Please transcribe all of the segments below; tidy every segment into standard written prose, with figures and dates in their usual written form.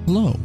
Hello,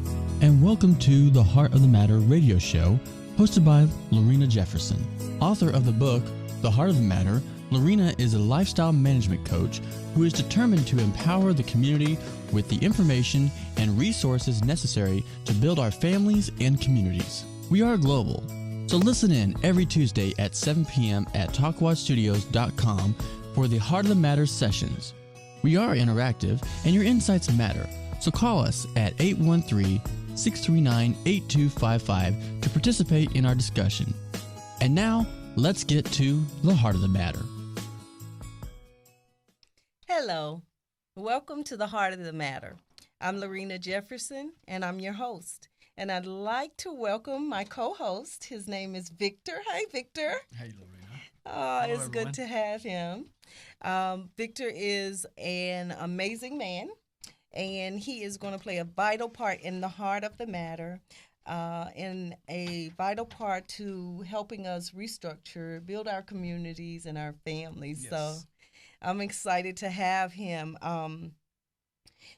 and welcome to the Heart of the Matter radio show, hosted by Lorena Jefferson. Author of the book, The Heart of the Matter, Lorena is a lifestyle management coach who is determined to empower the community with the information and resources necessary to build our families and communities. We are global, so listen in every Tuesday at 7 p.m. at talkwatchstudios.com for the Heart of the Matter sessions. We are interactive, and your insights matter. So call us at 813-639-8255 to participate in our discussion. And now, let's get to the heart of the matter. Hello. Welcome to the Heart of the Matter. I'm Lorena Jefferson, and I'm your host. And I'd like to welcome my co-host. His name is Victor. Hi, Victor. Hey, Lorena. It's everyone. good to have him. Victor is an amazing man. And he is going to play a vital part in the heart of the matter, and a vital part to helping us restructure, build our communities and our families. Yes. So I'm excited to have him.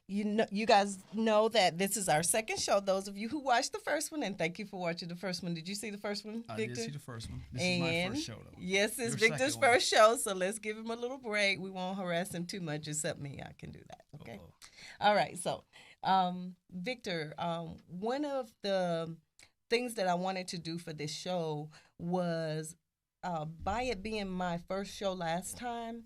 You guys know that this is our second show. Those of you who watched the first one, and thank you for watching the first one. Did you see the first one, Victor? I did see the first one. This is my first show, though. Yes, it's Your Victor's second one. first show, so let's give him a little break. We won't harass him too much, except me. I can do that, okay? Uh-oh. All right, so Victor, one of the things that I wanted to do for this show was, by it being my first show last time,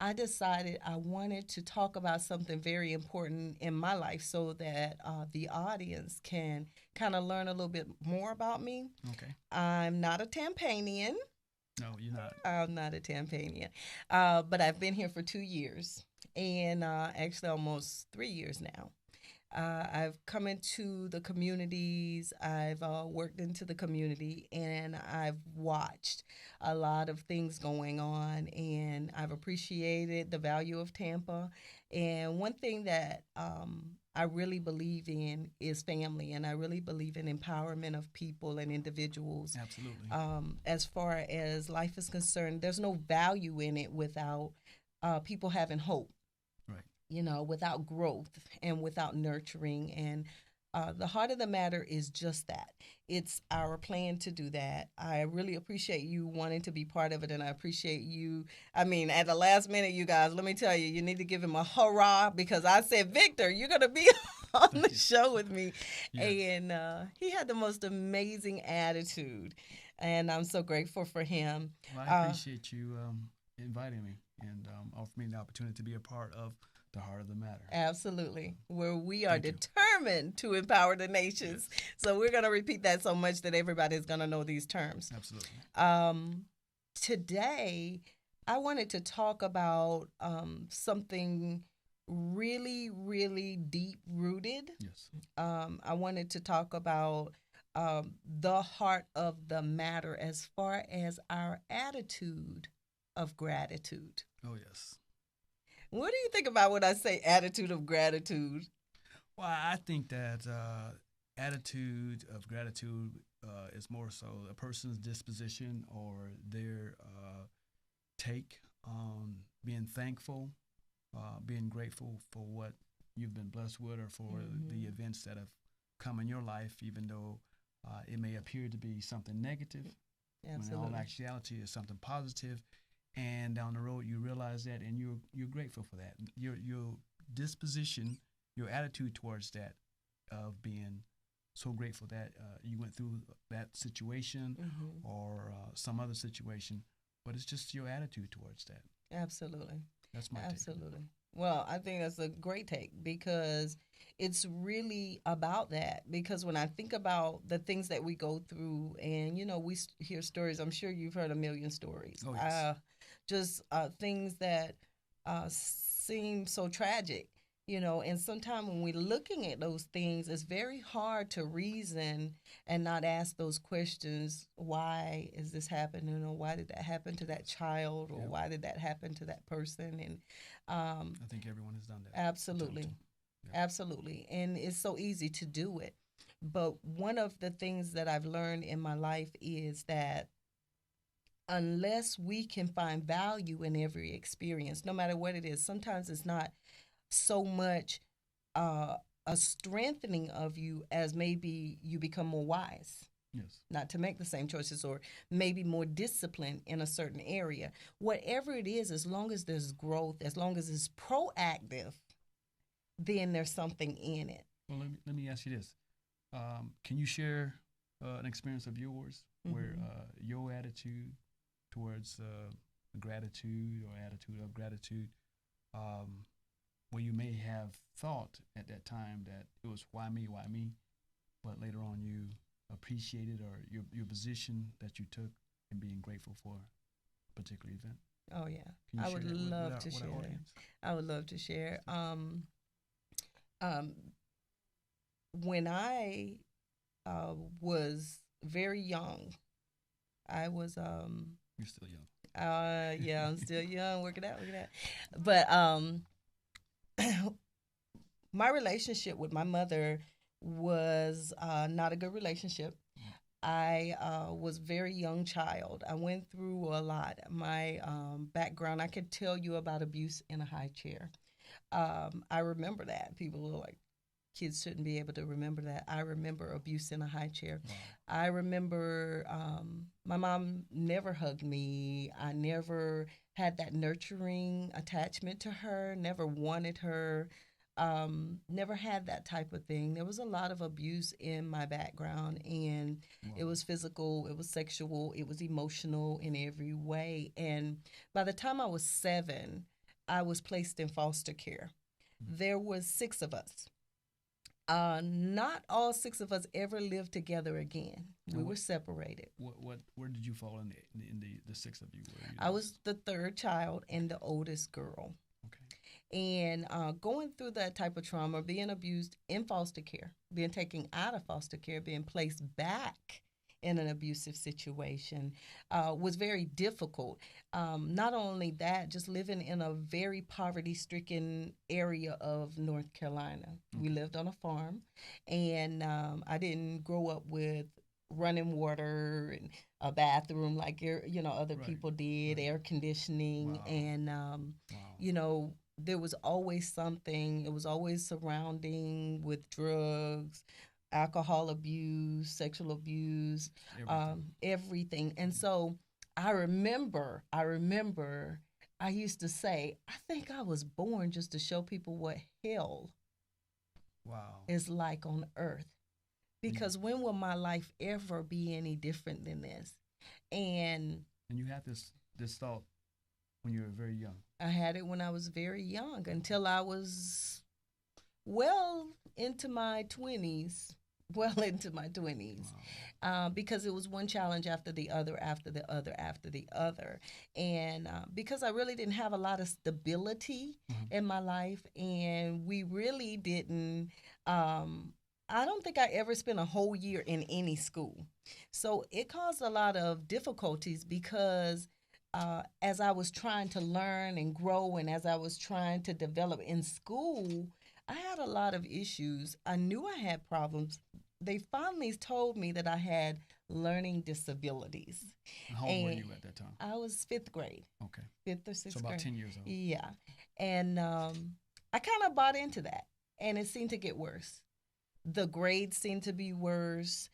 I decided I wanted to talk about something very important in my life so that the audience can kind of learn a little bit more about me. Okay. I'm not a Tampanian. No, you're not. I'm not a Tampanian, but I've been here for 2 years, and actually almost 3 years now. I've come into the communities, I've worked into the community, and I've watched a lot of things going on, and I've appreciated the value of Tampa. And one thing that I really believe in is family, and I really believe in empowerment of people and individuals. Absolutely. As far as life is concerned, there's no value in it without people having hope. Right. You know, without growth and without nurturing. And the heart of the matter is just that. It's our plan to do that. I really appreciate you wanting to be part of it, and I appreciate you. I mean, at the last minute, you guys, let me tell you, you need to give him a hurrah, because I said, Victor, you're going to be on the show with me. Yes. And he had the most amazing attitude, and I'm so grateful for him. Well, I appreciate you inviting me and offering me the opportunity to be a part of the Heart of the Matter. Absolutely. Where we are Thank you. determined to empower the nations. Yes. So we're going to repeat that so much that everybody's going to know these terms. Absolutely. Today, I wanted to talk about something really, really deep-rooted. Yes. I wanted to talk about the heart of the matter as far as our attitude of gratitude. Oh, yes. What do you think about when I say attitude of gratitude? Well, I think that attitude of gratitude is more so a person's disposition or their take on being thankful, being grateful for what you've been blessed with, or for the events that have come in your life, even though it may appear to be something negative. Absolutely. When in all actuality it's something positive. And down the road, you realize that, and you're grateful for that. You're disposition, your attitude towards that, of being so grateful that you went through that situation or some other situation, but it's just your attitude towards that. Absolutely. That's my Absolutely. Well, I think that's a great take because it's really about that. Because when I think about the things that we go through, and we hear stories. I'm sure you've heard a million stories. Oh, yes. Just things that seem so tragic. And sometimes when we're looking at those things, it's very hard to reason and not ask those questions. Why is this happening? Or why did that happen to that child? Or why did that happen to that person? And I think everyone has done that. absolutely. Yeah. Absolutely. And it's so easy to do it. But one of the things that I've learned in my life is that unless we can find value in every experience, no matter what it is, sometimes it's not so much a strengthening of you as maybe you become more wise. Yes. Not to make the same choices, or maybe more disciplined in a certain area. Whatever it is, as long as there's growth, as long as it's proactive, then there's something in it. Well, let me ask you this. Can you share an experience of yours where your attitude towards gratitude or attitude of gratitude, where you may have thought at that time that it was why me, but later on you appreciated or your position that you took in being grateful for a particular event? Oh yeah, Can you I share would that love to with our share. audience? I would love to share. When I was very young, I was You're still young. yeah, I'm still young, working out. But my relationship with my mother was not a good relationship. I was a very young child. I went through a lot. My background, I could tell you about abuse in a high chair. I remember that. People were like, kids shouldn't be able to remember that. I remember abuse in a high chair. Wow. I remember my mom never hugged me. I never had that nurturing attachment to her, never wanted her, never had that type of thing. There was a lot of abuse in my background, and it was physical, it was sexual, it was emotional in every way. And by the time I was 7, I was placed in foster care. There was 6 of us. Not all 6 of us ever lived together again. We were separated. Where did you fall in the 6 of you? I was the 3rd child and the oldest girl. Okay. And going through that type of trauma, being abused in foster care, being taken out of foster care, being placed back in an abusive situation was very difficult. Not only that, just living in a very poverty-stricken area of North Carolina. Okay. We lived on a farm, and I didn't grow up with running water and a bathroom like other people did, air conditioning, and there was always something. It was always surrounding with drugs, alcohol abuse, sexual abuse, everything. And so I remember I used to say, I think I was born just to show people what hell is like on earth. Because when will my life ever be any different than this? And you had this thought when you were very young. I had it when I was very young until I was well into my 20s. Because it was one challenge after the other. And because I really didn't have a lot of stability in my life, and we really didn't, I don't think I ever spent a whole year in any school. So it caused a lot of difficulties because as I was trying to learn and grow, and as I was trying to develop in school, I had a lot of issues. I knew I had problems. They finally told me that I had learning disabilities. How old were you at that time? I was 5th grade. Okay. 5th or 6th grade. So about 10 years old. Yeah. And I kind of bought into that, and it seemed to get worse. The grades seemed to be worse.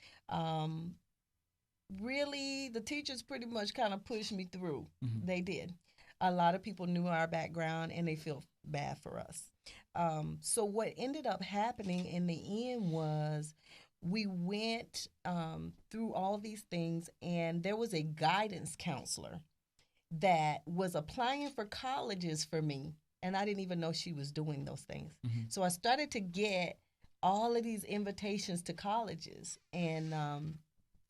Really, the teachers pretty much kind of pushed me through. Mm-hmm. They did. A lot of people knew our background, and they felt bad for us. So what ended up happening in the end was we went through all these things, and there was a guidance counselor that was applying for colleges for me, and I didn't even know she was doing those things. Mm-hmm. So I started to get all of these invitations to colleges, and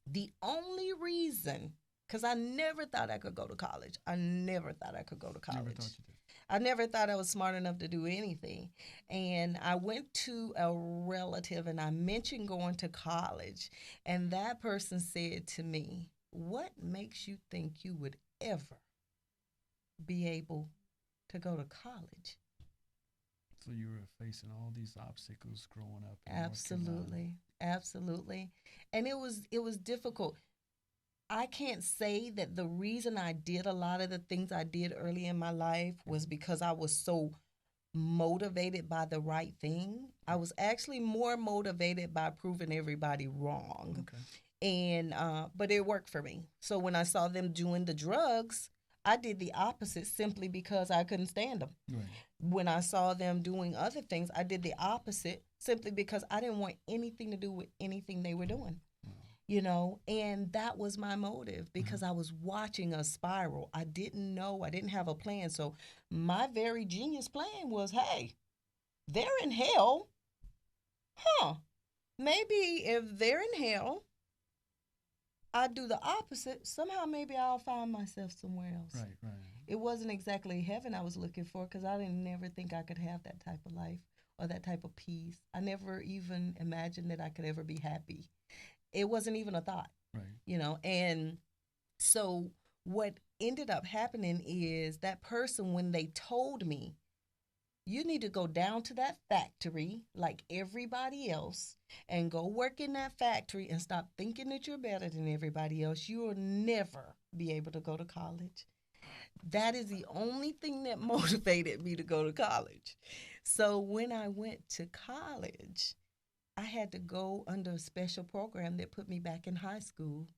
the only reason, because I never thought I could go to college. I never thought I could go to college. Never thought you did. I never thought I was smart enough to do anything. And I went to a relative and I mentioned going to college. And that person said to me, "What makes you think you would ever be able to go to college?" So you were facing all these obstacles growing up in North Carolina. Absolutely. Absolutely. And it was difficult. I can't say that the reason I did a lot of the things I did early in my life was because I was so motivated by the right thing. I was actually more motivated by proving everybody wrong. Okay. And but it worked for me. So when I saw them doing the drugs, I did the opposite simply because I couldn't stand them. Right. When I saw them doing other things, I did the opposite simply because I didn't want anything to do with anything they were doing. You know, and that was my motive because I was watching a spiral. I didn't know, I didn't have a plan. So my very genius plan was, hey, they're in hell. Maybe if they're in hell, I do the opposite. Somehow maybe I'll find myself somewhere else. Right, right. It wasn't exactly heaven I was looking for because I didn't never think I could have that type of life or that type of peace. I never even imagined that I could ever be happy. It wasn't even a thought, Right. you know. And so what ended up happening is that person, when they told me, you need to go down to that factory like everybody else and go work in that factory and stop thinking that you're better than everybody else, you will never be able to go to college. That is the only thing that motivated me to go to college. So when I went to college, I had to go under a special program that put me back in high school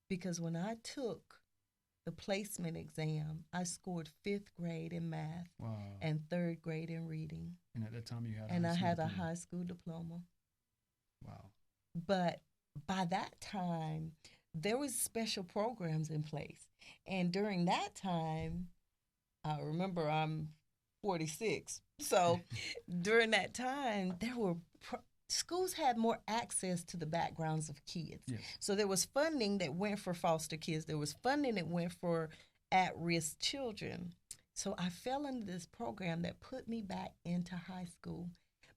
because when I took the placement exam, I scored 5th grade in math. Wow. And 3rd grade in reading. And at that time you had and a I high had school a diploma. high school diploma. Wow. But by that time, there was special programs in place. And during that time, I remember I'm 46. So during that time, there were schools had more access to the backgrounds of kids. Yes. So there was funding that went for foster kids. There was funding that went for at-risk children. So I fell into this program that put me back into high school.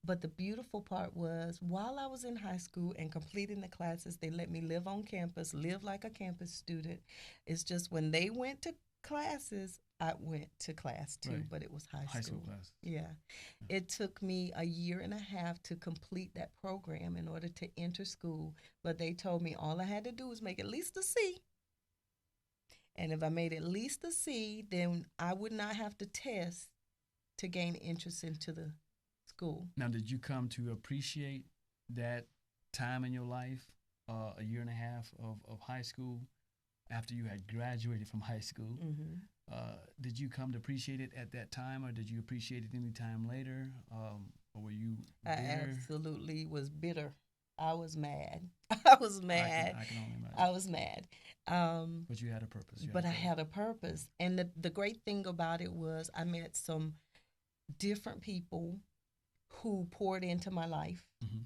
But the beautiful part was while I was in high school and completing the classes, they let me live on campus, live like a campus student. It's just when they went to classes, I went to class too, Right. but it was high school. High school class. Yeah. It took me a year and a half to complete that program in order to enter school. But they told me all I had to do was make at least a C. And if I made at least a C, then I would not have to test to gain interest into the school. Now, did you come to appreciate that time in your life, a year and a half of high school, after you had graduated from high school? Mm-hmm. Did you come to appreciate it at that time, or did you appreciate it any time later? Or were you bitter? I absolutely was bitter. I was mad. I was mad. I can only imagine. I was mad. But you had a purpose. But I had a purpose. And the great thing about it was I met some different people who poured into my life. Mm-hmm.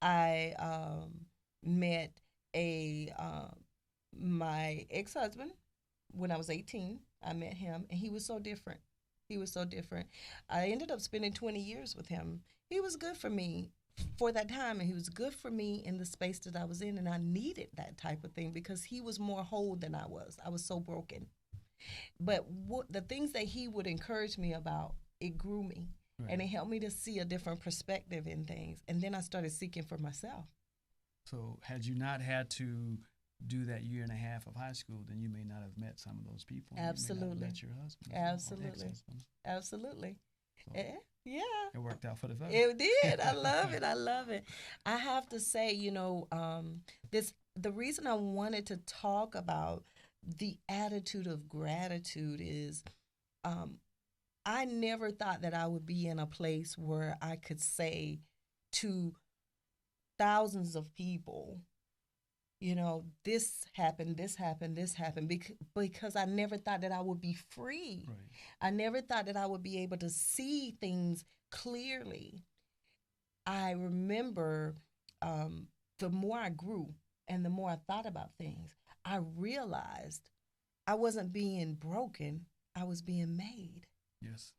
I met my ex-husband when I was 18. I met him, and he was so different. He was so different. I ended up spending 20 years with him. He was good for me for that time, and he was good for me in the space that I was in, and I needed that type of thing because he was more whole than I was. I was so broken. But the things that he would encourage me about, it grew me. Right. And it helped me to see a different perspective in things. And then I started seeking for myself. So had you not had to do that year and a half of high school, then you may not have met some of those people. Absolutely. You may not have met your husband. Absolutely. Or ex-husband. Absolutely. So Yeah. it worked out for the better. It did. I love it. I love it. I have to say, the reason I wanted to talk about the attitude of gratitude is I never thought that I would be in a place where I could say to thousands of people, you know, this happened, this happened, this happened, because I never thought that I would be free. Right. I never thought that I would be able to see things clearly. I remember the more I grew and the more I thought about things, I realized I wasn't being broken, I was being made. Yes.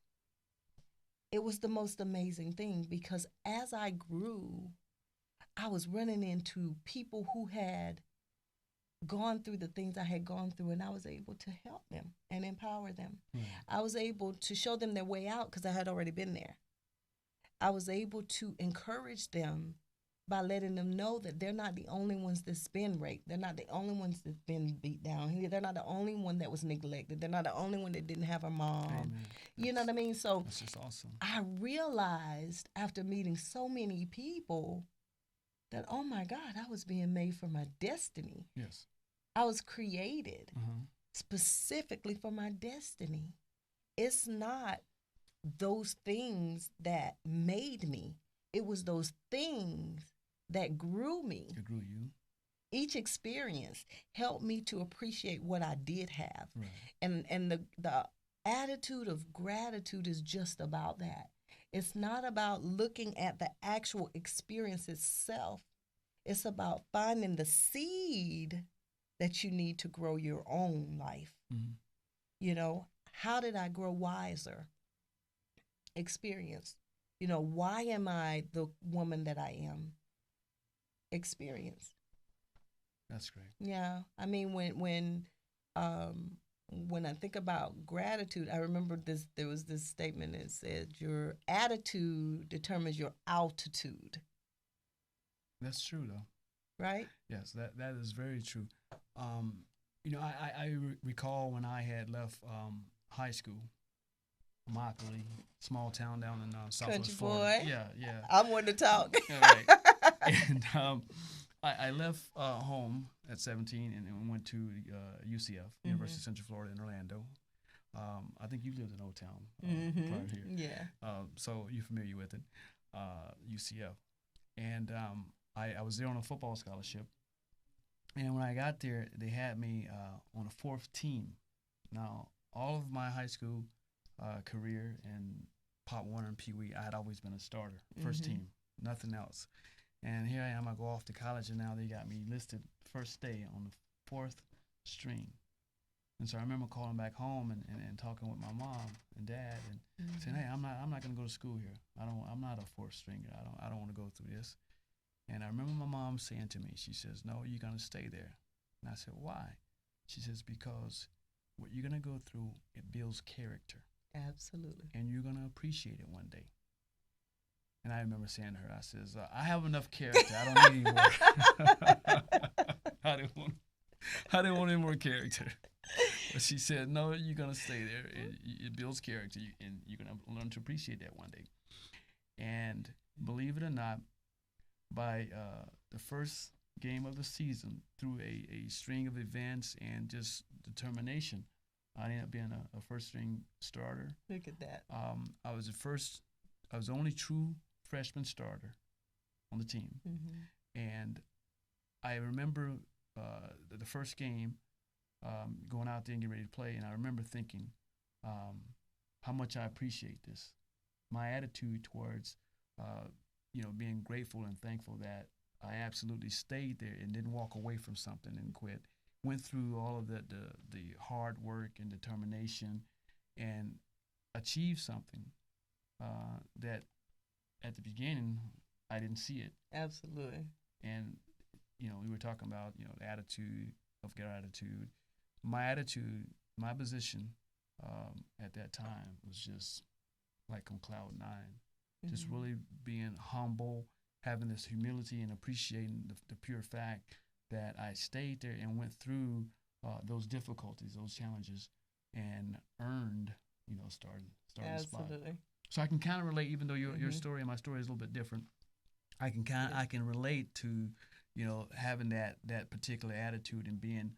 It was the most amazing thing because as I grew, I was running into people who had gone through the things I had gone through, and I was able to help them and empower them. Right. I was able to show them their way out because I had already been there. I was able to encourage them by letting them know that they're not the only ones that's been raped. They're not the only ones that's been beat down. They're not the only one that was neglected. They're not the only one that didn't have a mom. Amen. You know what I mean? So That's just awesome. I realized after meeting so many people that, oh my God, I was being made for my destiny. Yes. I was created Uh-huh. specifically for my destiny. It's not those things that made me. It was those things that grew me. It grew you. Each experience helped me to appreciate what I did have. Right. And the attitude of gratitude is just about that. It's not about looking at the actual experience itself. It's about finding the seed that you need to grow your own life. Mm-hmm. You know, how did I grow wiser? Experience. You know, why am I the woman that I am? Experience. That's great. Yeah. I mean, when I think about gratitude, I remember there was this statement that said your attitude determines your altitude. That's true, though. Right? Yes, that is very true. You know, I recall when I had left high school, Immokalee, small town down in Southwest Country Florida. boy. Yeah. I'm one to talk. Right. And I left home at 17 and went to UCF, University of Central Florida in Orlando. I think you lived in Old Town prior here. Yeah. So you're familiar with it, UCF. And I was there on a football scholarship. And when I got there, they had me on a fourth team. Now, all of my high school career in Pop Warner and Pee Wee, I had always been a starter, first team, nothing else. And here I am, I go off to college, and now they got me listed first day on the fourth string. And so I remember calling back home and talking with my mom and dad and saying, hey, I'm not going to go to school here. I'm not a fourth stringer. I don't want to go through this. And I remember my mom saying to me, she says, no, you're going to stay there. And I said, why? She says, because what you're going to go through, it builds character. Absolutely. And you're going to appreciate it one day. And I remember saying to her, I says, I have enough character. I don't need any more. I didn't want any more character. But she said, no, you're going to stay there. It builds character, and you're going to learn to appreciate that one day. And believe it or not, by the first game of the season, through a string of events and just determination, I ended up being a first-string starter. Look at that. I was the only true freshman starter on the team. And I remember the first game, going out there and getting ready to play, and I remember thinking how much I appreciate this. My attitude towards being grateful and thankful that I absolutely stayed there and didn't walk away from something and quit. Went through all of the hard work and determination and achieved something that at the beginning I didn't see it. Absolutely. And we were talking about the attitude of gratitude. My attitude, my position at that time was just like on cloud nine. Just really being humble, having this humility and appreciating the pure fact that I stayed there and went through those difficulties, those challenges, and earned, starting spot. Absolutely. So I can kind of relate, even though your story and my story is a little bit different. I can relate to, having that particular attitude and being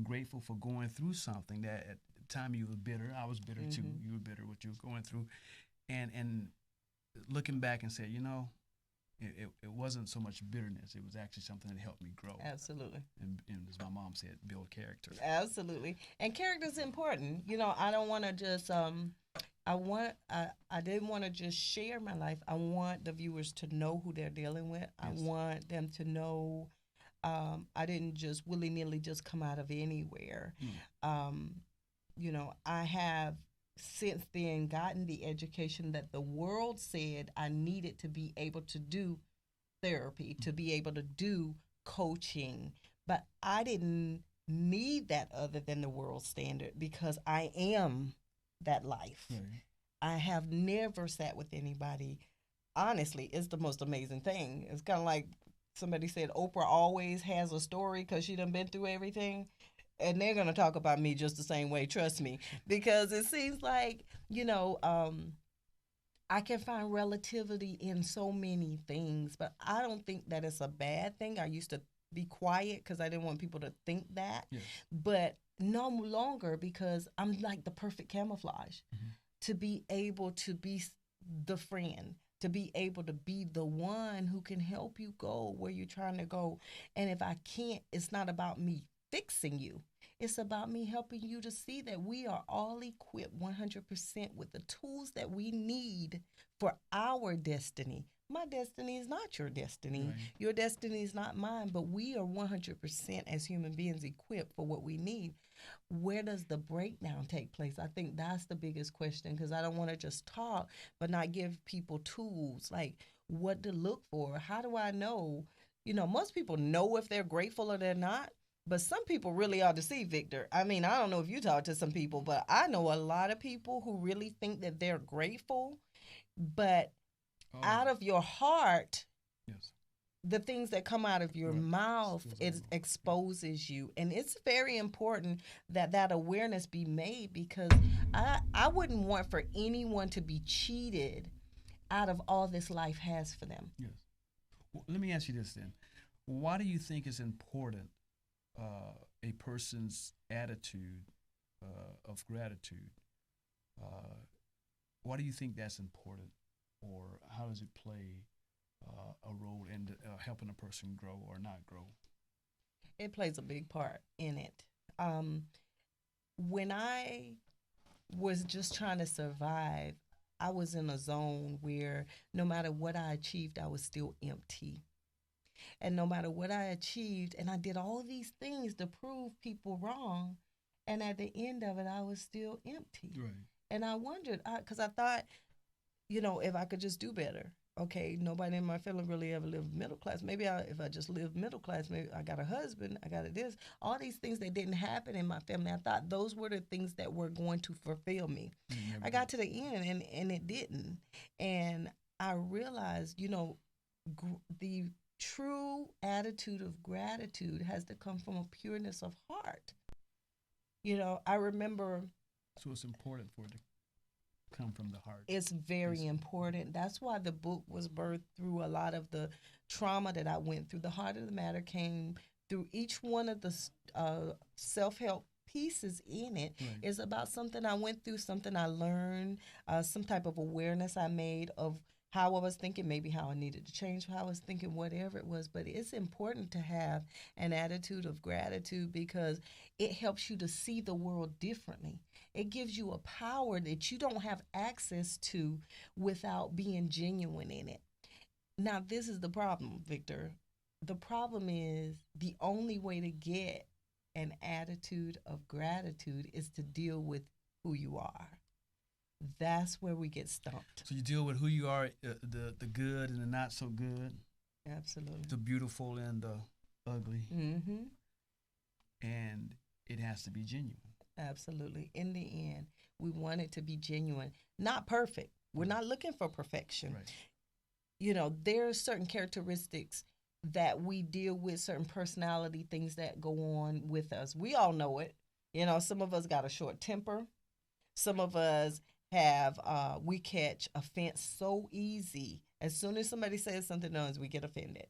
grateful for going through something that time you were bitter. I was bitter too. You were bitter what you were going through, and looking back and say, you know, it wasn't so much bitterness. It was actually something that helped me grow. Absolutely. And as my mom said, build character. Absolutely. And character is important. You know, I don't want to just I didn't want to just share my life. I want the viewers to know who they're dealing with. Yes. I want them to know I didn't just willy-nilly just come out of anywhere. You know, I have since then gotten the education that the world said I needed to be able to do therapy, to be able to do coaching, but I didn't need that other than the world standard because I am that life. I have never sat with anybody. Honestly, it's the most amazing thing. It's kind of like somebody said Oprah always has a story because she done been through everything. And they're going to talk about me just the same way, trust me. Because it seems like, you know, I can find relativity in so many things, but I don't think that it's a bad thing. I used to be quiet because I didn't want people to think that. Yes. But no longer, because I'm like the perfect camouflage to be able to be the friend, to be able to be the one who can help you go where you're trying to go. And if I can't, it's not about me fixing you. It's about me helping you to see that we are all equipped 100% with the tools that we need for our destiny. My destiny is not your destiny. Right. Your destiny is not mine, but we are 100% as human beings equipped for what we need. Where does the breakdown take place? I think that's the biggest question, because I don't want to just talk but not give people tools like what to look for. How do I know? You know, most people know if they're grateful or they're not. But some people really are deceived, Victor. I mean, I don't know if you talk to some people, but I know a lot of people who really think that they're grateful, but out of your heart, yes, the things that come out of your mouth, it exposes you. And it's very important that that awareness be made, because I wouldn't want for anyone to be cheated out of all this life has for them. Yes. Well, let me ask you this then. Why do you think it's important a person's attitude of gratitude? Why do you think that's important, or how does it play a role in helping a person grow or not grow? It plays a big part in it. When I was just trying to survive, I was in a zone where no matter what I achieved, I was still empty. And no matter what I achieved, and I did all these things to prove people wrong, and at the end of it, I was still empty. Right. And I wondered, because I thought, you know, if I could just do better. Okay, nobody in my family really ever lived middle class. Maybe if I just lived middle class, maybe I got a husband, I got this. All these things that didn't happen in my family, I thought those were the things that were going to fulfill me. I got to the end, and it didn't. And I realized, you know, the true attitude of gratitude has to come from a pureness of heart. You know, I remember. So it's important for it to come from the heart. It's very important. That's why the book was birthed through a lot of the trauma that I went through. The Heart of the Matter came through each one of the self-help pieces in it. Right. Is about something I went through, something I learned, some type of awareness I made of how I was thinking, maybe how I needed to change how I was thinking, whatever it was. But it's important to have an attitude of gratitude, because it helps you to see the world differently. It gives you a power that you don't have access to without being genuine in it. Now, this is the problem, Victor. The problem is the only way to get an attitude of gratitude is to deal with who you are. That's where we get stumped. So you deal with who you are, the good and the not so good. Absolutely. The beautiful and the ugly. Mm-hmm. And it has to be genuine. Absolutely. In the end, we want it to be genuine, not perfect. We're not looking for perfection. Right. You know, there are certain characteristics that we deal with, certain personality things that go on with us. We all know it. You know, some of us got a short temper. Some of us have, we catch offense so easy. As soon as somebody says something to us, we get offended.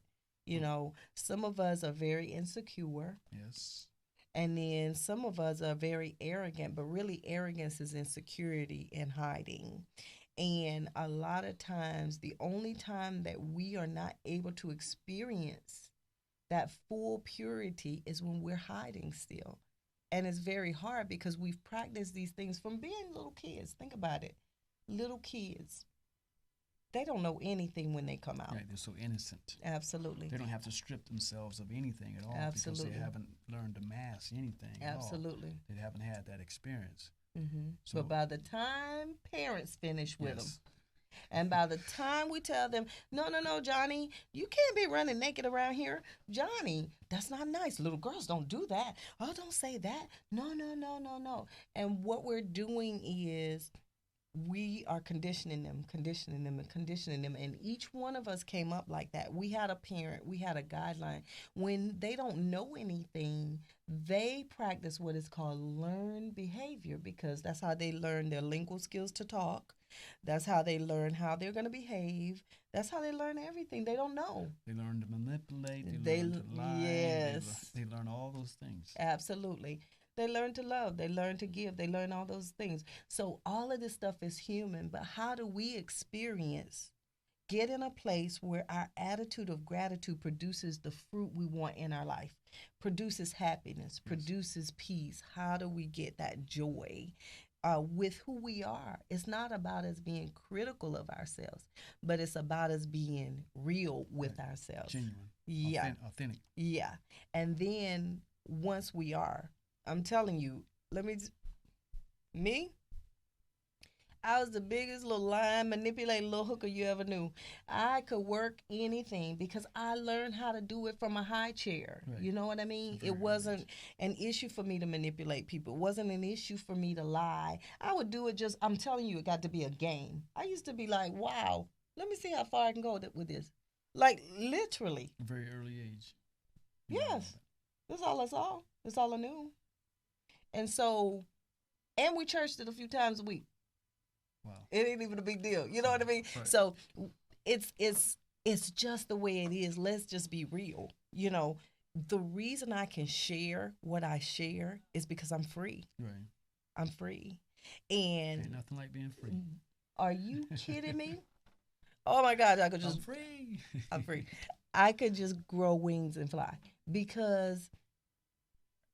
You know, some of us are very insecure. Yes. And then some of us are very arrogant, but really arrogance is insecurity and hiding. And a lot of times, the only time that we are not able to experience that full purity is when we're hiding still. And it's very hard because we've practiced these things from being little kids. Think about it. Little kids, they don't know anything when they come out. Right, they're so innocent. Absolutely. They don't have to strip themselves of anything at all Absolutely. because they haven't learned to mask anything Absolutely. at all. They haven't had that experience. So, But by the time parents finish with them, yes, and by the time we tell them, no, no, no, Johnny, you can't be running naked around here. Johnny, that's not nice. Little girls don't do that. Oh, don't say that. No, no, no, no, no. And what we're doing is we are conditioning them, conditioning them, and conditioning them. And each one of us came up like that. We had a parent, we had a guideline. When they don't know anything, they practice what is called learned behavior, because that's how they learn their lingual skills to talk. That's how they learn how they're going to behave. That's how they learn everything. They don't know. they learn to manipulate. They- Learn to lie. yes. They learn all those things. Absolutely. They learn to love. They learn to give. They learn all those things. So all of this stuff is human, but how do we get in a place where our attitude of gratitude produces the fruit we want in our life, produces happiness, produces peace? How do we get that joy with who we are? It's not about us being critical of ourselves, but it's about us being real with ourselves. Genuine. Yeah. Authentic. Yeah. And then once we are, I'm telling you, I was the biggest little lying, manipulating little hooker you ever knew. I could work anything because I learned how to do it from a high chair. Right. You know what I mean? Very It wasn't an issue for me to manipulate people. It wasn't an issue for me to lie. I would do it I'm telling you, it got to be a game. I used to be like, wow, let me see how far I can go with this. Like, literally. A very early age. Yes. That's all I saw. That's all I knew. And so, and we churched it a few times a week. Wow. It ain't even a big deal. You know what I mean? Right. So it's just the way it is. Let's just be real. You know, the reason I can share what I share is because I'm free. Right. I'm free. And Ain't nothing like being free. are you kidding me? Oh my God, I could I'm just free. I'm free. I could just grow wings and fly, because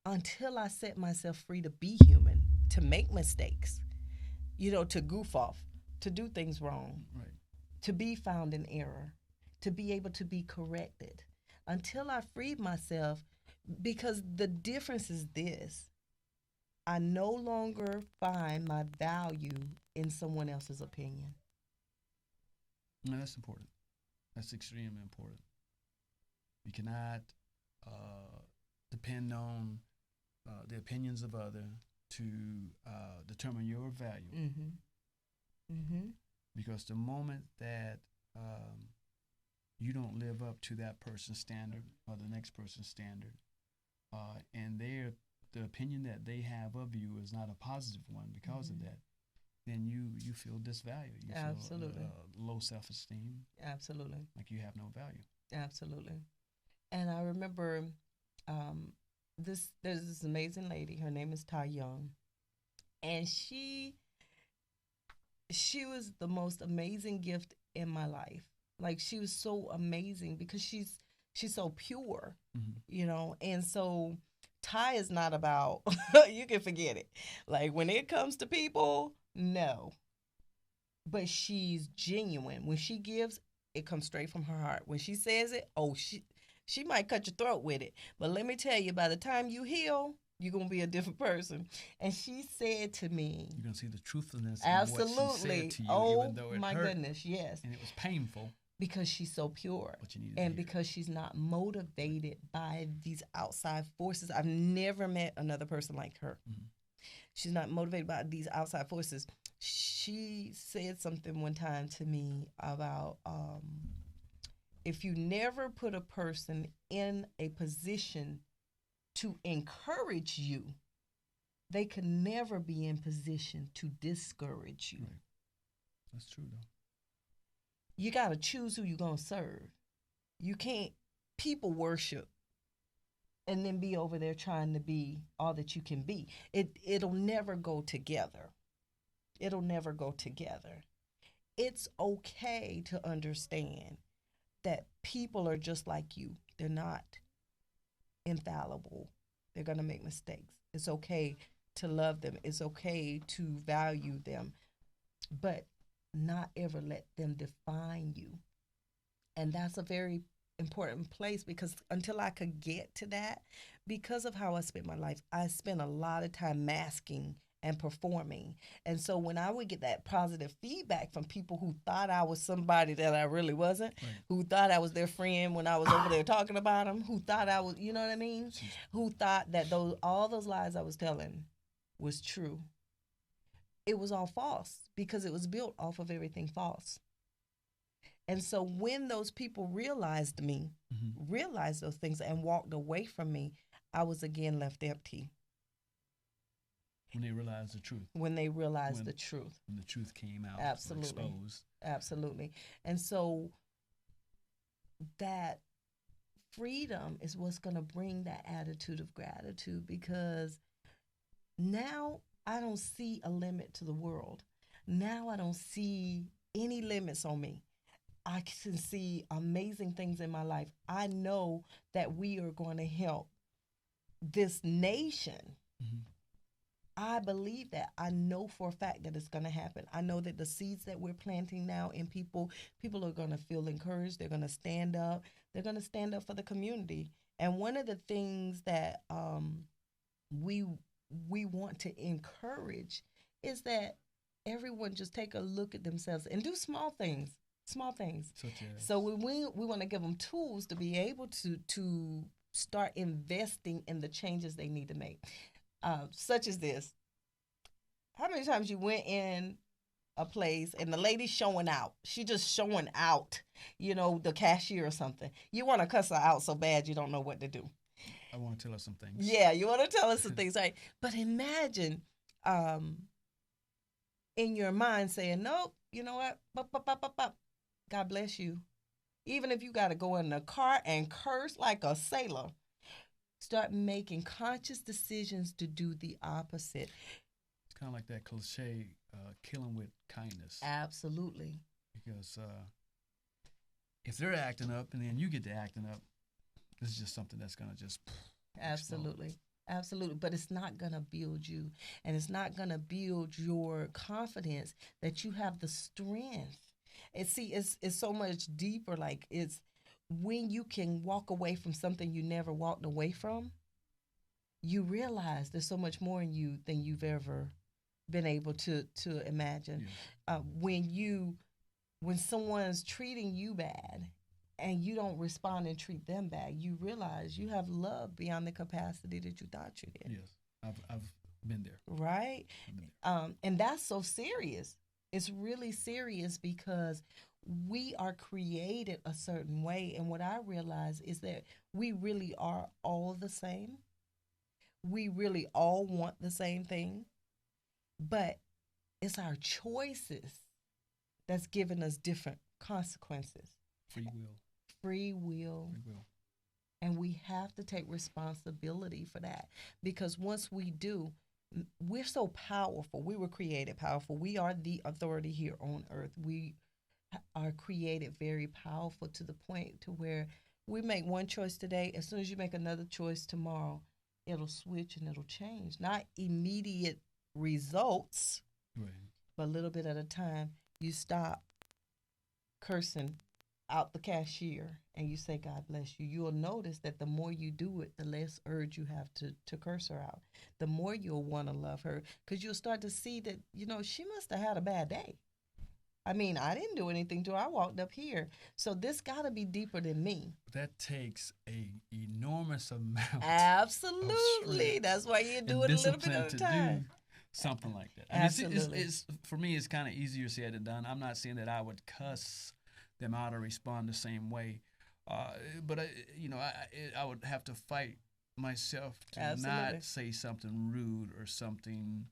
until I set myself free to be human, to make mistakes, you know, to goof off, to do things wrong, Right. to be found in error, to be able to be corrected, until I freed myself, because the difference is this: I no longer find my value in someone else's opinion. No, that's important. That's extremely important. You cannot depend on the opinions of others to determine your value. Mm-hmm. Mm-hmm. Because the moment that you don't live up to that person's standard or the next person's standard, and the opinion that they have of you is not a positive one because of that, then you feel disvalued. You Absolutely. feel low self-esteem. Absolutely. Like you have no value. Absolutely. And I remember there's this amazing lady. Her name is Tai Young, and she was the most amazing gift in my life. Like, she was so amazing because she's so pure, you know. And so Tai is not about you can forget it. Like, when it comes to people, no. But she's genuine. When she gives, it comes straight from her heart. When she says it, she might cut your throat with it. But let me tell you, by the time you heal, you're going to be a different person. And she said to me, you're going to see the truthfulness absolutely. of what she said to you, oh, even though it my hurt, goodness, yes. and it was painful. Because she's so pure. But you needed And to hear because she's not motivated by these outside forces. I've never met another person like her. Mm-hmm. She's not motivated by these outside forces. She said something one time to me about if you never put a person in a position to encourage you, they can never be in position to discourage you. Right. That's true, though. You got to choose who you're going to serve. You can't people worship. and then be over there trying to be all that you can be. It'll never go together. It'll never go together. It's okay to understand that people are just like you. They're not infallible. They're going to make mistakes. It's okay to love them. It's okay to value them, but not ever let them define you. And that's a very important place, because until I could get to that, because of how I spent my life, I spent a lot of time masking and performing. And so when I would get that positive feedback from people who thought I was somebody that I really wasn't, Right. who thought I was their friend when I was over there talking about them, who thought I was, you know what I mean? Who thought that all those lies I was telling was true. It was all false, because it was built off of everything false. And so when those people realized me, realized those things and walked away from me, I was again left empty. When they realized the truth. When they realized the truth. When the truth came out. Absolutely. Exposed. Absolutely. And so that freedom is what's going to bring that attitude of gratitude, because now I don't see a limit to the world. Now I don't see any limits on me. I can see amazing things in my life. I know that we are going to help this nation. I believe that. I know for a fact that it's going to happen. I know that the seeds that we're planting now in people are going to feel encouraged. They're going to stand up. They're going to stand up for the community. And one of the things that we want to encourage is that everyone just take a look at themselves and do small things. Small things. So we want to give them tools to be able to start investing in the changes they need to make. Such as this. How many times you went in a place and the lady's showing out? She just showing out, the cashier or something. You want to cuss her out so bad you don't know what to do. I want to tell her some things. Yeah, you want to tell her some things, right? But imagine in your mind saying, nope, you know what? God bless you. Even if you got to go in the car and curse like a sailor, start making conscious decisions to do the opposite. It's kind of like that cliche, killing with kindness. Absolutely. Because if they're acting up and then you get to acting up, this is just something that's going to just Absolutely. explode. Absolutely. But it's not going to build you, and it's not going to build your confidence that you have the strength. It's so much deeper. Like, it's when you can walk away from something you never walked away from, you realize there's so much more in you than you've ever been able to imagine. Yeah. When someone's treating you bad and you don't respond and treat them bad, you realize you have love beyond the capacity that you thought you did. Yes, I've been there. Right? And that's so serious. It's really serious, because we are created a certain way. And what I realize is that we really are all the same. We really all want the same thing. But it's our choices that's giving us different consequences. Free will. Free will. And we have to take responsibility for that, because once we do, we're so powerful. We were created powerful. We are the authority here on earth. We are created very powerful, to the point to where we make one choice today. As soon as you make another choice tomorrow, it'll switch and it'll change. Not immediate results, Right. but a little bit at a time. You stop cursing out the cashier and you say, God bless you. You'll notice that the more you do it, the less urge you have to curse her out. The more you'll want to love her, because you'll start to see that, she must have had a bad day. I mean, I didn't do anything to her. I walked up here. So this got to be deeper than me. That takes a enormous amount. Absolutely. That's why you do it a little bit at a time. Something like that. Absolutely. It's for me, it's kind of easier said than done. I'm not saying that I would cuss them out or respond the same way, but I would have to fight myself to Absolutely. not say something rude or something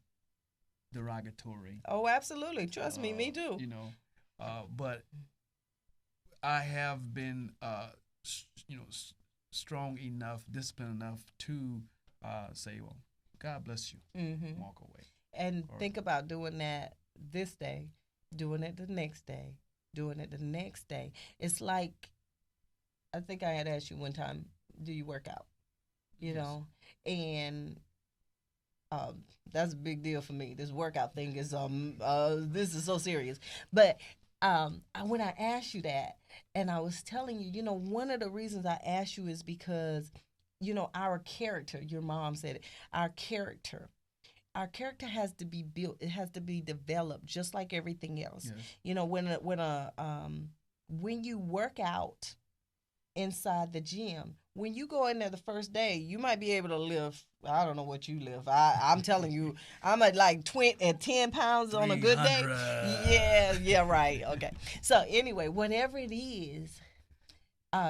derogatory. Oh, absolutely. Trust me too. But I have been, strong enough, disciplined enough to say, well, God bless you, Mm-hmm. walk away. And Or- think about doing that this day, doing it the next day, doing it the next day. It's like, I think I had asked you one time, do you work out? You Yes. know, and that's a big deal for me. This workout thing is this is so serious. But when I asked you that, and I was telling you, one of the reasons I asked you is because, our character. Your mom said it. Our character. Our character has to be built. It has to be developed, just like everything else. Yes. When you work out inside the gym, when you go in there the first day, you might be able to lift. I don't know what you lift. I'm telling you, I'm at like 10 pounds on a good day. 300. Yeah, right. Okay. So anyway, whatever it is,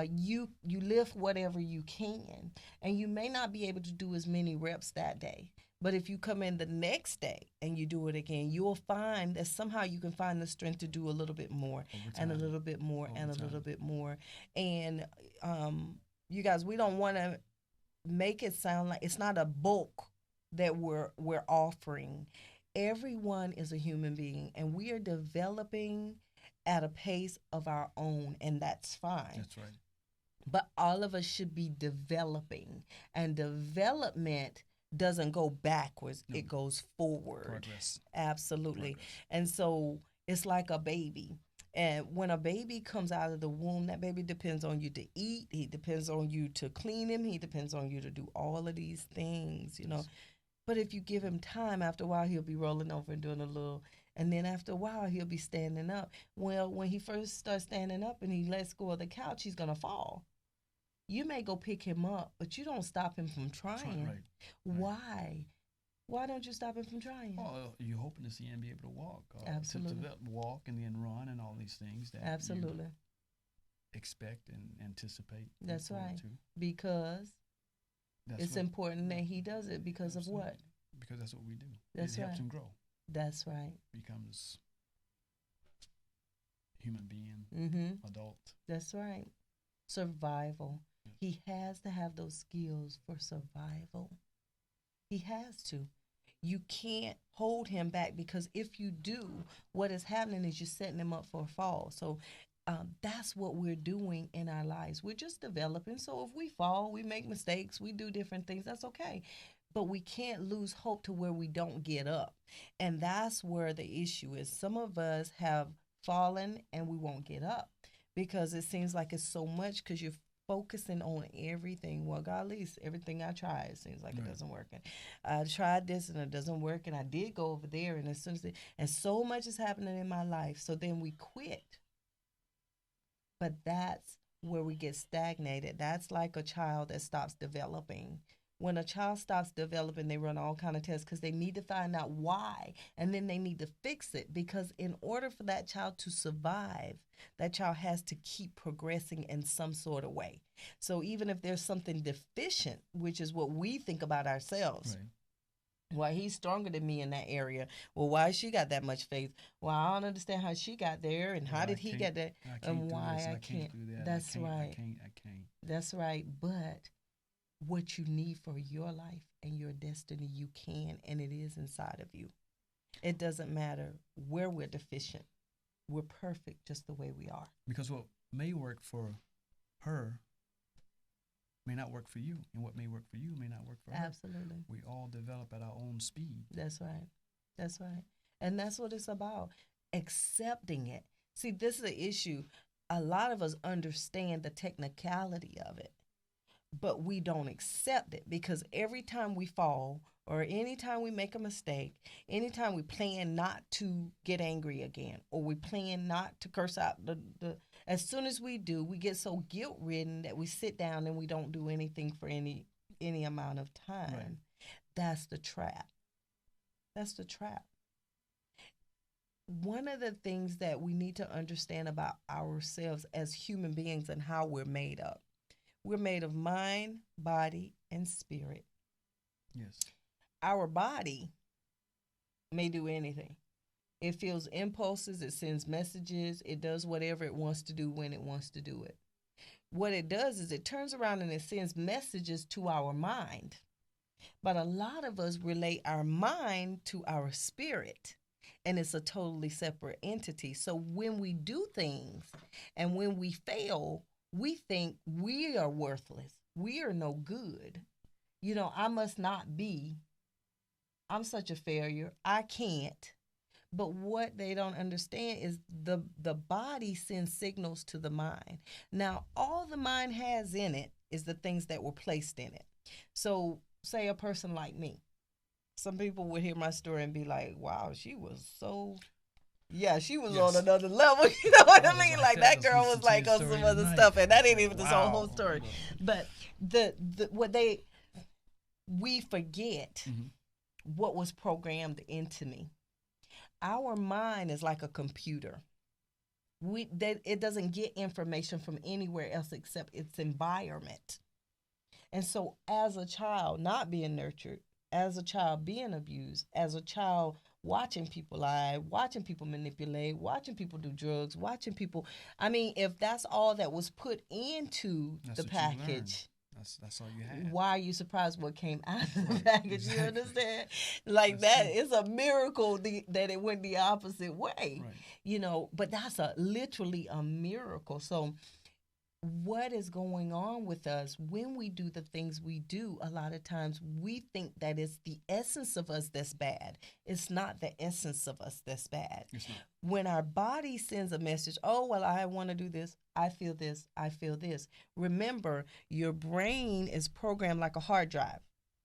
you lift whatever you can, and you may not be able to do as many reps that day. But if you come in the next day and you do it again, you will find that somehow you can find the strength to do a little bit more and a little bit more and a little bit more. And you guys, we don't want to make it sound like it's not a bulk that we're offering. Everyone is a human being, and we are developing at a pace of our own, and that's fine. That's right. But all of us should be developing, and development doesn't go backwards. No. It goes forward. Progress. Absolutely. Progress. And so it's like a baby. And when a baby comes out of the womb, that baby depends on you to eat. He depends on you to clean him. He depends on you to do all of these things, Yes. But if you give him time, after a while, he'll be rolling over and doing a little. And then after a while, he'll be standing up. Well, when he first starts standing up and he lets go of the couch, he's going to fall. You may go pick him up, but you don't stop him from trying. Right. Why? Why don't you stop him from trying? Well, you're hoping to see him be able to walk. Absolutely. To walk and then run and all these things that Absolutely. you expect and anticipate. That's right. To. Because it's important that he does it because Absolutely. of what? Because that's what we do. That's it right. helps him grow. That's right. Becomes human being, adult. That's right. Survival. He has to have those skills for survival. He has to. You can't hold him back, because if you do, what is happening is you're setting him up for a fall. So that's what we're doing in our lives. We're just developing. So if we fall, we make mistakes, we do different things, that's okay. But we can't lose hope to where we don't get up. And that's where the issue is. Some of us have fallen and we won't get up because it seems like it's so much, because you're focusing on everything. Well, God, at least everything I try, it seems like it doesn't work. And I tried this and it doesn't work, and I did go over there, and as soon as and so much is happening in my life. So then we quit. But that's where we get stagnated. That's like a child that stops developing. When a child stops developing, they run all kind of tests because they need to find out why, and then they need to fix it, because in order for that child to survive, that child has to keep progressing in some sort of way. So even if there's something deficient, which is what we think about ourselves, Right. Well, he's stronger than me in that area. Well, why she got that much faith? Well, I don't understand how she got there, and how did he get there, and why I can't. That's right. I can't. That's right. But what you need for your life and your destiny, you can, and it is inside of you. It doesn't matter where we're deficient. We're perfect just the way we are. Because what may work for her may not work for you, and what may work for you may not work for her. Absolutely. We all develop at our own speed. That's right. That's right. And that's what it's about, accepting it. See, this is the issue. A lot of us understand the technicality of it, but we don't accept it, because every time we fall, or anytime we make a mistake, anytime we plan not to get angry again, or we plan not to curse out, as soon as we do, we get so guilt-ridden that we sit down and we don't do anything for any amount of time. Right. That's the trap. That's the trap. One of the things that we need to understand about ourselves as human beings and how we're made up. We're made of mind, body, and spirit. Yes. Our body may do anything. It feels impulses, it sends messages, it does whatever it wants to do when it wants to do it. what it does is it turns around and it sends messages to our mind. But a lot of us relate our mind to our spirit, and it's a totally separate entity. So when we do things and when we fail, we think we are worthless. We are no good. I must not be. I'm such a failure. I can't. But what they don't understand is the body sends signals to the mind. Now, all the mind has in it is the things that were placed in it. So, say a person like me. Some people would hear my story and be like, wow, she was so... Yeah, she was on another level. You know what I mean? Like that girl was like on some other stuff, and that ain't even the whole story. But we forget what was programmed into me. Our mind is like a computer. It doesn't get information from anywhere else except its environment. And so as a child not being nurtured, as a child being abused, as a child watching people lie, watching people manipulate, watching people do drugs, watching people, if that's all that was put into the package, that's all you had. Why are you surprised what came out of the package? Exactly. You understand? Like it's a miracle that it went the opposite way. Right. But that's literally a miracle. So what is going on with us when we do the things we do? A lot of times we think that it's the essence of us that's bad. It's not the essence of us that's bad. It's not. When our body sends a message, oh, well, I want to do this. I feel this. I feel this. Remember, your brain is programmed like a hard drive.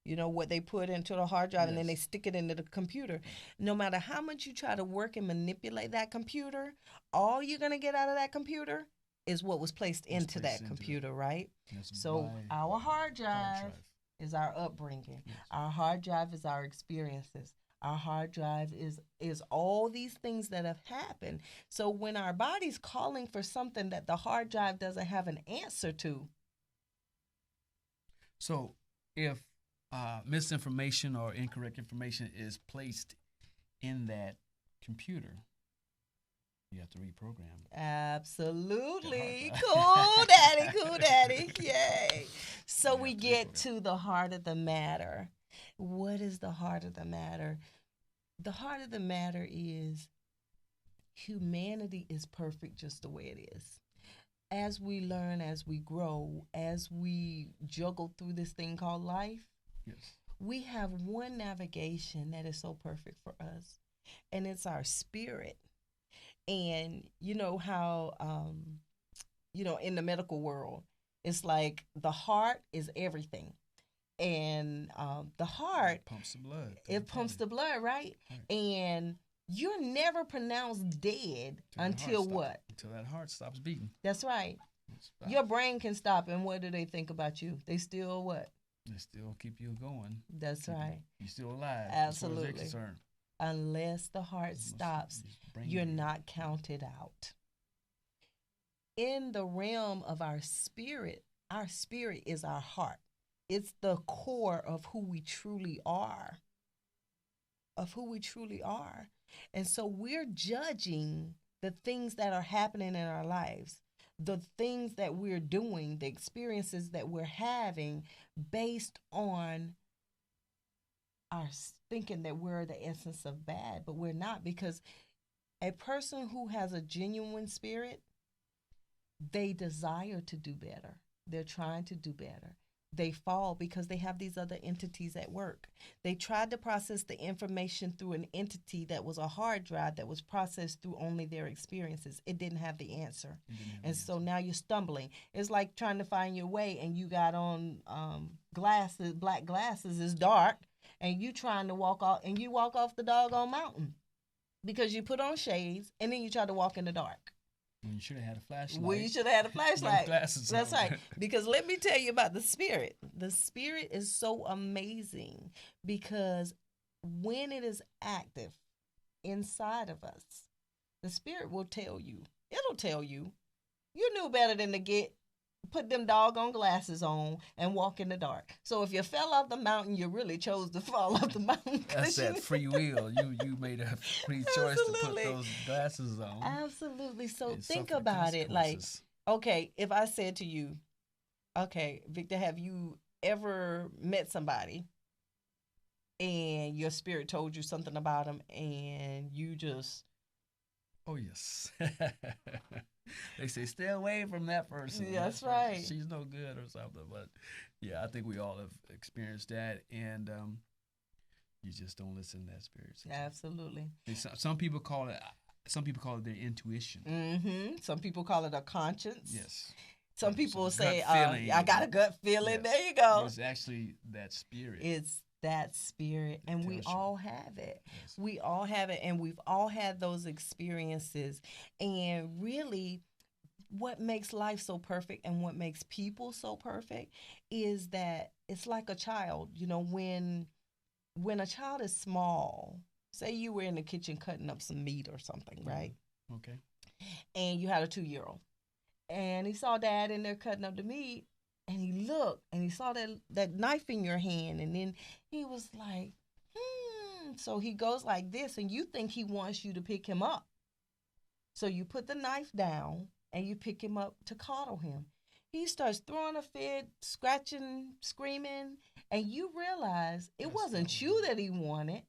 You know what they put into the hard drive, and then they stick it into the computer. No matter how much you try to work and manipulate that computer, all you're going to get out of that computer is what was placed into that computer, right? So our hard drive is our upbringing. Yes. Our hard drive is our experiences. Our hard drive is all these things that have happened. So when our body's calling for something that the hard drive doesn't have an answer to. So if misinformation or incorrect information is placed in that computer, you have to reprogram. Absolutely. Cool, daddy. Yay. So we get to the heart of the matter. What is the heart of the matter? The heart of the matter is humanity is perfect just the way it is. As we learn, as we grow, as we juggle through this thing called life, we have one navigation that is so perfect for us, and it's our spirit. And you know how, in the medical world, it's like the heart is everything. And the heart pumps the blood. It pumps the blood, right? And you're never pronounced dead until what? Until that heart stops beating. That's right. Your brain can stop, and what do they think about you? They still what? They still keep you going. That's right. You're still alive. Absolutely. As far as they're concerned. Unless the heart stops, you're not counted out. In the realm of our spirit is our heart. It's the core of who we truly are. And so we're judging the things that are happening in our lives, the things that we're doing, the experiences that we're having based on our thinking that we're the essence of bad, but we're not, because a person who has a genuine spirit, they desire to do better. They're trying to do better. They fall because they have these other entities at work. They tried to process the information through an entity that was a hard drive that was processed through only their experiences. It didn't have the answer. So now you're stumbling. It's like trying to find your way, and you got on glasses, black glasses, it's dark, and you trying to walk off, and you walk off the doggone mountain because you put on shades, and then you try to walk in the dark. You should have had a flashlight. Well, you should have had a flashlight. That's right. Because let me tell you about the spirit. The spirit is so amazing because when it is active inside of us, the spirit will tell you. It'll tell you. You knew better than to put them doggone glasses on and walk in the dark. So if you fell off the mountain, you really chose to fall off the mountain. That's that free will. You made a free choice to put those glasses on. Absolutely. So think about it. Like Okay, if I said to you, okay, Victor, have you ever met somebody and your spirit told you something about them and you just, Oh yes. They say stay away from that person. yeah, that's right. She's no good or something. But yeah, I think we all have experienced that, and you just don't listen to that spirit. Absolutely. Some people call it. Some people call it their intuition. Some people call it a conscience. Yes. Some people say, feeling. I got a gut feeling. Yes. There you go. It's actually that spirit. It's that spirit. And we all have it. Yes. We all have it. And we've all had those experiences. And really, what makes life so perfect and what makes people so perfect is that it's like a child. You know, when a child is small, say you were in the kitchen cutting up some meat or something, right? Okay. And you had a 2-year-old. And he saw dad in there cutting up the meat. And he looked and he saw that knife in your hand. And then he was like, So he goes like this. And you think he wants you to pick him up. So you put the knife down and you pick him up to coddle him. He starts throwing a fit, scratching, screaming. And you realize it wasn't you that he wanted.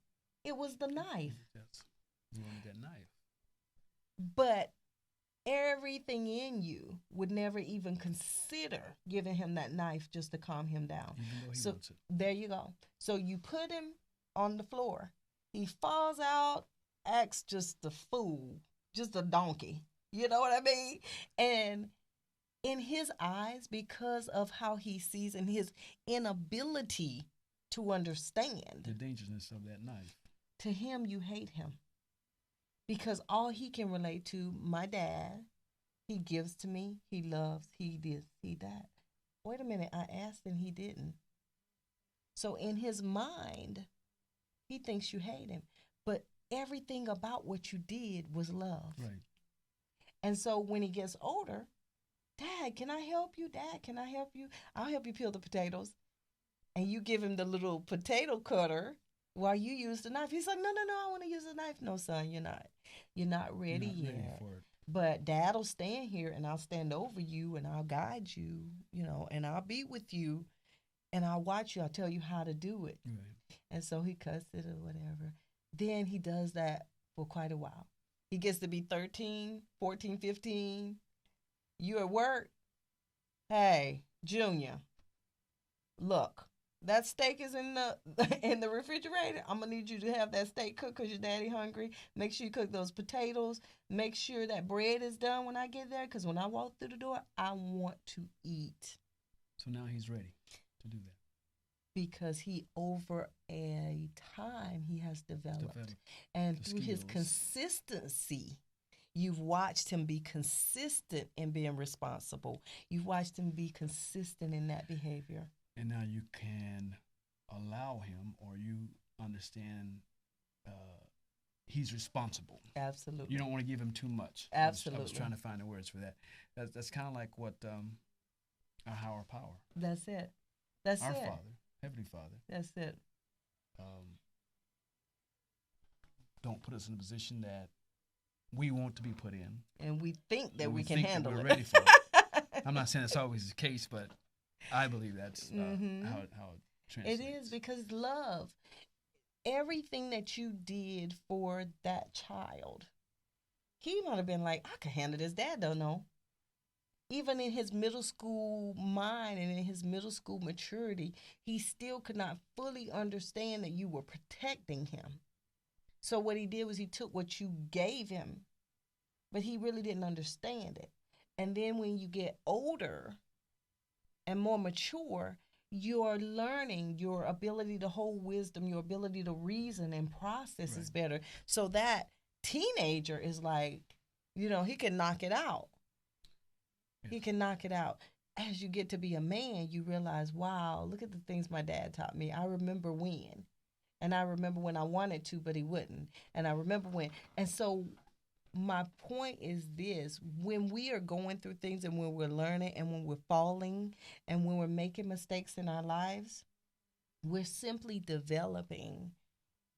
It was the knife. Yes. He wanted that knife. But everything in you would never even consider giving him that knife just to calm him down. Even though he So wants it. there you go. So you put him on the floor. He falls out, acts just a fool, just a donkey. You know what I mean? And in his eyes, because of how he sees and his inability to understand, The dangerousness of that knife. to him, you hate him. Because all he can relate to, my dad, he gives to me, he loves, he this, he that. Wait a minute, I asked and he didn't. So in his mind, he thinks you hate him. But everything about what you did was love. Right. And so when he gets older, Dad, can I help you? Dad, can I help you? I'll help you peel the potatoes. And you give him the little potato cutter while you use the knife. He's like, no, I want to use the knife. No, son, you're not. You're not ready yet. Ready for it. But Dad'll stand here and I'll stand over you and I'll guide you, and I'll be with you and I'll watch you. I'll tell you how to do it. Right. And so he cuts it or whatever. Then he does that for quite a while. He gets to be 13, 14, 15. You at work? Hey, Junior, look, that steak is in the refrigerator. I'm going to need you to have that steak cooked because your daddy hungry. Make sure you cook those potatoes. Make sure that bread is done when I get there because when I walk through the door, I want to eat. So now he's ready to do that. Because he, over a time, he has developed. And the through his skills. consistency, you've watched him be consistent in being responsible. You've watched him be consistent in that behavior. And now you can allow him, or you understand he's responsible. Absolutely. You don't want to give him too much. Absolutely. I was trying to find the words for that. That's kind of like what our higher power. That's it. That's our it. Father, Heavenly Father. That's it. Don't put us in a position that we want to be put in. And we think that we can think handle that we're it. ready for it. I'm not saying that's always the case, but I believe that's how it translates. It is, because love, everything that you did for that child, he might have been like, I can handle this. Dad don't know. Even in his middle school mind and in his middle school maturity, he still could not fully understand that you were protecting him. So what he did was he took what you gave him, but he really didn't understand it. And then when you get older and more mature, you're learning, your ability to hold wisdom, your ability to reason and process is better. So that teenager is like, he can knock it out. Yeah. He can knock it out. As you get to be a man, you realize, wow, look at the things my dad taught me. I remember when. And I remember when I wanted to, but he wouldn't. And I remember when. And so my point is this: when we are going through things and when we're learning and when we're falling and when we're making mistakes in our lives, we're simply developing.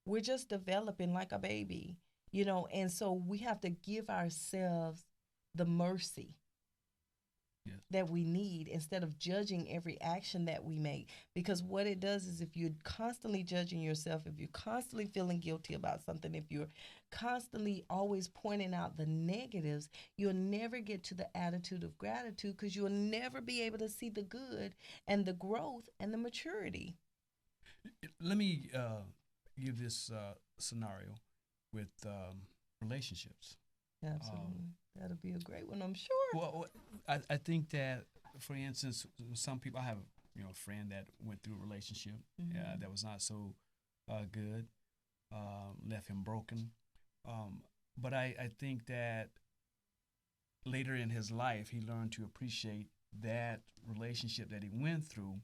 We're just developing like a baby, and so we have to give ourselves the mercy Yes. that we need instead of judging every action that we make. Because what it does is if you're constantly judging yourself, if you're constantly feeling guilty about something, if you're constantly always pointing out the negatives, you'll never get to the attitude of gratitude because you'll never be able to see the good and the growth and the maturity. Let me give this scenario with relationships. Absolutely. That'll be a great one, I'm sure. Well, I think that, for instance, some people, I have a friend that went through a relationship that was not so good, left him broken. But I think that later in his life, he learned to appreciate that relationship that he went through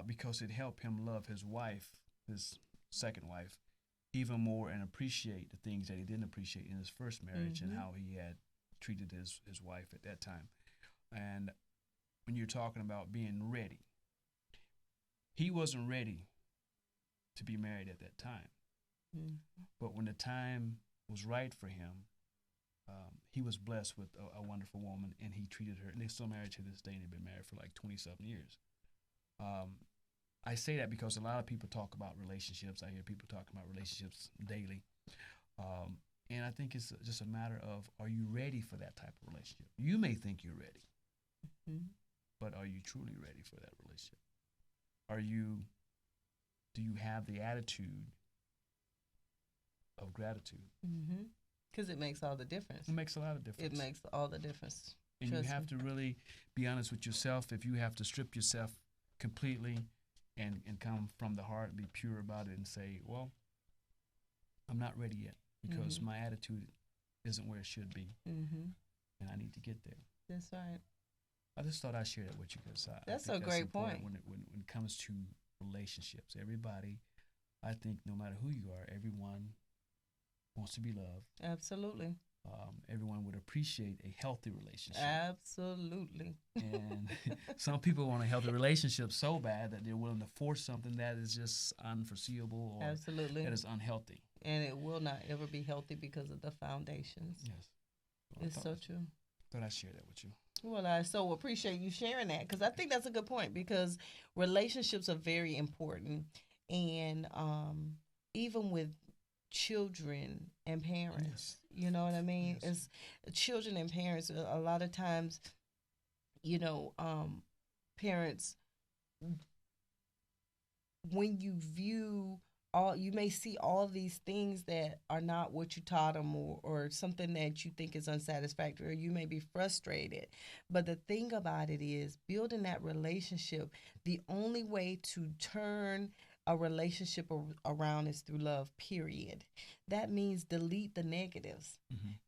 because it helped him love his wife, his second wife, even more and appreciate the things that he didn't appreciate in his first marriage and how he had treated his wife at that time. And when you're talking about being ready, he wasn't ready to be married at that time. But when the time was right for him, he was blessed with a wonderful woman, and he treated her, and they're still married to this day, and they've been married for like 20-something years. I say that because a lot of people talk about relationships. I hear people talking about relationships daily. And I think it's just a matter of, are you ready for that type of relationship? You may think you're ready, but are you truly ready for that relationship? Do you have the attitude of gratitude? Because it makes all the difference. It makes a lot of difference. It makes all the difference. And you have to really be honest with yourself. If you have to strip yourself completely and come from the heart, be pure about it and say, well, I'm not ready yet because my attitude isn't where it should be. And I need to get there. That's right. I just thought I'd share that with you because that's a great point. When it comes to relationships, everybody, I think no matter who you are, everyone wants to be loved. Absolutely. Everyone would appreciate a healthy relationship. Absolutely. And some people want a healthy relationship so bad that they're willing to force something that is just unforeseeable or absolutely that is unhealthy. And it will not ever be healthy because of the foundations. Yes. Well, it's so true. Thought I'd share that with you. Well, I so appreciate you sharing that because I think that's a good point because relationships are very important. And even with children and parents, you know what I mean? It's children and parents. A lot of times, parents, when you view you may see all these things that are not what you taught them or something that you think is unsatisfactory, or you may be frustrated. But the thing about it is building that relationship, the only way to turn a relationship around is through love, period. That means delete the negatives,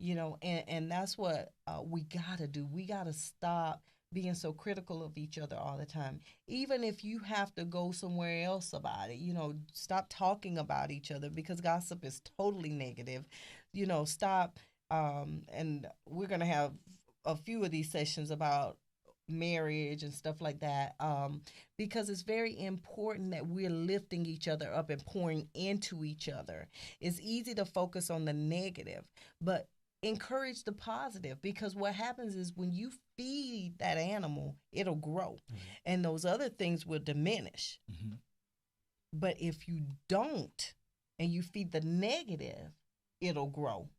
and that's what we got to do. We got to stop being so critical of each other all the time. Even if you have to go somewhere else about it, stop talking about each other because gossip is totally negative. Stop. And we're going to have a few of these sessions about marriage and stuff like that, because it's very important that we're lifting each other up and pouring into each other. It's easy to focus on the negative, but encourage the positive, because what happens is when you feed that animal, it'll grow, and those other things will diminish. But if you don't and you feed the negative, it'll grow.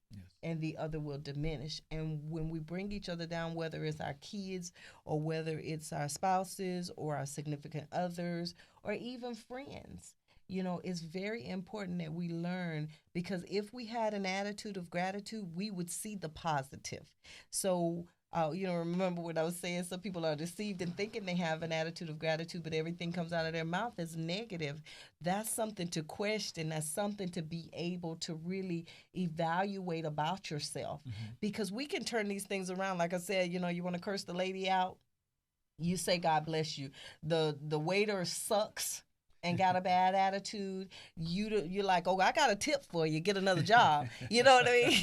And the other will diminish. And when we bring each other down, whether it's our kids or whether it's our spouses or our significant others or even friends, it's very important that we learn, because if we had an attitude of gratitude, we would see the positive. So, remember what I was saying, some people are deceived in thinking they have an attitude of gratitude, but everything comes out of their mouth is negative. That's something to question. That's something to be able to really evaluate about yourself, because we can turn these things around. Like I said, you want to curse the lady out, you say, God bless you. The waiter sucks and got a bad attitude, you're like, oh, I got a tip for you, get another job. You know what I mean?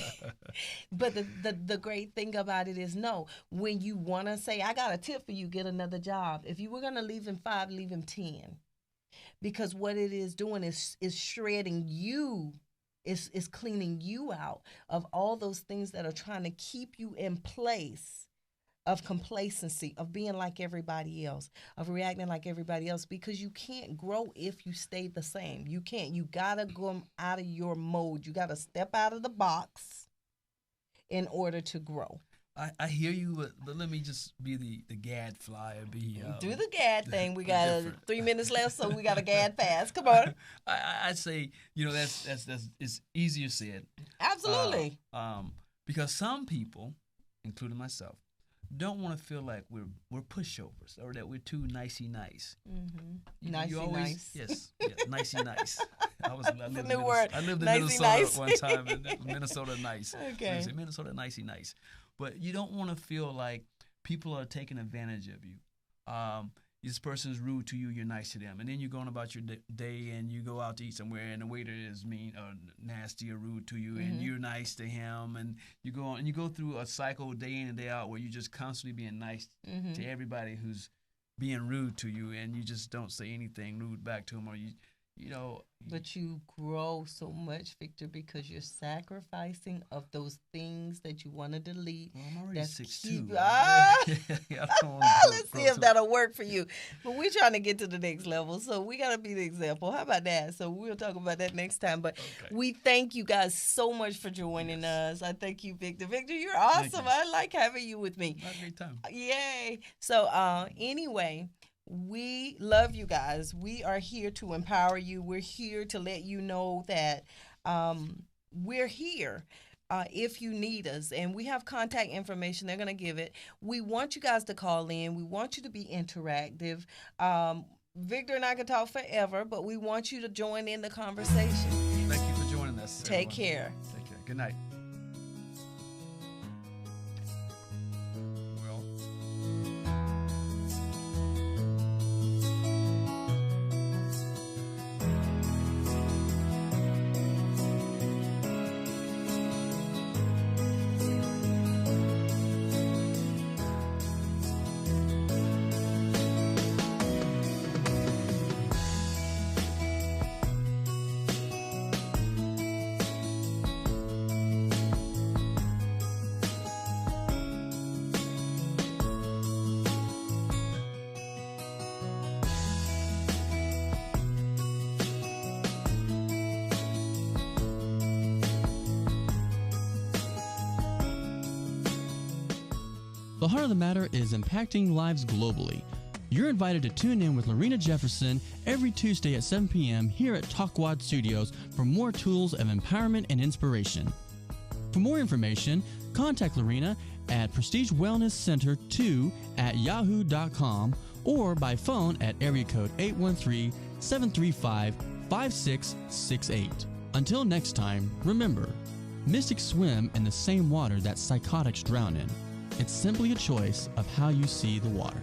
But the great thing about it is, no, when you want to say, I got a tip for you, get another job. If you were going to leave him 5, leave him 10. Because what it is doing is shredding you, is cleaning you out of all those things that are trying to keep you in place of complacency, of being like everybody else, of reacting like everybody else, because you can't grow if you stay the same. You can't. You gotta go out of your mode. You gotta step out of the box in order to grow. I hear you, but let me just be the gadfly. Do the gad thing. We got 3 minutes left, so we got a gad fast. Come on. I'd say, that's it's easier said. Absolutely. Because some people, including myself, don't want to feel like we're pushovers or that we're too nicey nice. Mm-hmm. Nicey nice. Yes, nicey nice. I lived in Nicey Minnesota nice. one time. In Minnesota nice. Okay. Say Minnesota nicey nice. But you don't want to feel like people are taking advantage of you. This person is rude to you, you're nice to them. And then you're going about your day and you go out to eat somewhere and the waiter is mean or nasty or rude to you and you're nice to him. And you go through a cycle day in and day out where you're just constantly being nice to everybody who's being rude to you, and you just don't say anything rude back to them, or But you grow so much, Victor, because you're sacrificing of those things that you want to delete. Well, I'm already 6'2". Let's see if that'll work for you. But we're trying to get to the next level, so we got to be the example. How about that? So we'll talk about that next time. But we thank you guys so much for joining us. I thank you, Victor. Victor, you're awesome. I like having you with me. Have a great time. Yay. So anyway, we love you guys. We are here to empower you. We're here to let you know that we're here if you need us. And we have contact information. They're going to give it. We want you guys to call in. We want you to be interactive. Victor and I could talk forever, but we want you to join in the conversation. Thank you for joining us. Take care. Take care. Good night. The Heart of the Matter is impacting lives globally. You're invited to tune in with Lorena Jefferson every Tuesday at 7 p.m. here at Talkwad Studios for more tools of empowerment and inspiration. For more information, contact Lorena at prestigewellnesscenter2@yahoo.com or by phone at area code 813-735-5668. Until next time, remember, mystics swim in the same water that psychotics drown in. It's simply a choice of how you see the water.